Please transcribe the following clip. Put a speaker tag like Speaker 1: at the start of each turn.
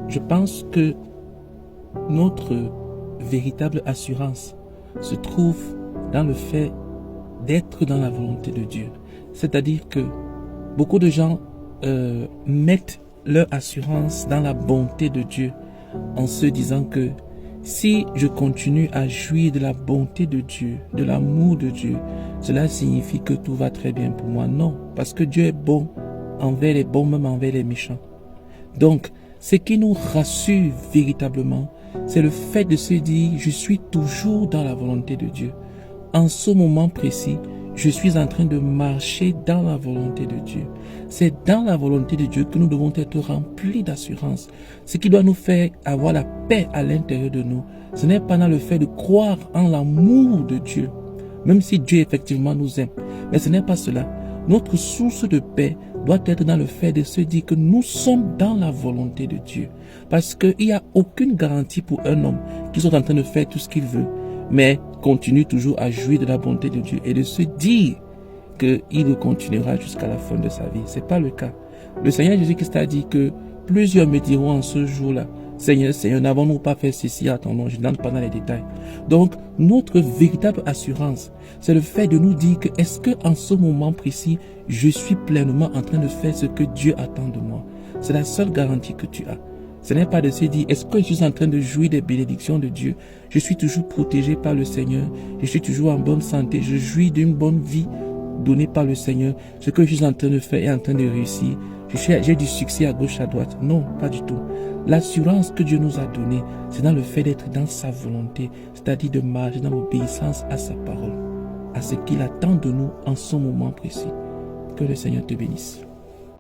Speaker 1: je pense que notre véritable assurance se trouve dans le fait d'être dans la volonté de Dieu. C'est-à-dire que beaucoup de gens mettent leur assurance dans la bonté de Dieu en se disant que si je continue à jouir de la bonté de Dieu, de l'amour de Dieu, cela signifie que tout va très bien pour moi. Non, parce que Dieu est bon envers les bons, même envers les méchants. Donc, ce qui nous rassure véritablement, c'est le fait de se dire, je suis toujours dans la volonté de Dieu. En ce moment précis, je suis en train de marcher dans la volonté de Dieu. C'est dans la volonté de Dieu que nous devons être remplis d'assurance. Ce qui doit nous faire avoir la paix à l'intérieur de nous, ce n'est pas dans le fait de croire en l'amour de Dieu, même si Dieu effectivement nous aime. Mais ce n'est pas cela. Notre source de paix doit être dans le fait de se dire que nous sommes dans la volonté de Dieu. Parce qu'il n'y a aucune garantie pour un homme qui soit en train de faire tout ce qu'il veut, mais continue toujours à jouir de la bonté de Dieu et de se dire qu'il continuera jusqu'à la fin de sa vie. Ce n'est pas le cas. Le Seigneur Jésus-Christ a dit que plusieurs me diront en ce jour-là, Seigneur, Seigneur, n'avons-nous pas fait ceci à ton nom? Je n'entre pas dans les détails. Donc, notre véritable assurance, c'est le fait de nous dire que est-ce que en ce moment précis, je suis pleinement en train de faire ce que Dieu attend de moi? C'est la seule garantie que tu as. Ce n'est pas de se dire, est-ce que je suis en train de jouir des bénédictions de Dieu? Je suis toujours protégé par le Seigneur. Je suis toujours en bonne santé. Je jouis d'une bonne vie donnée par le Seigneur. Ce que je suis en train de faire est en train de réussir. J'ai du succès à gauche, à droite. Non, pas du tout. L'assurance que Dieu nous a donnée, c'est dans le fait d'être dans sa volonté, c'est-à-dire de marcher dans l'obéissance à sa parole, à ce qu'il attend de nous en ce moment précis. Que le Seigneur te bénisse.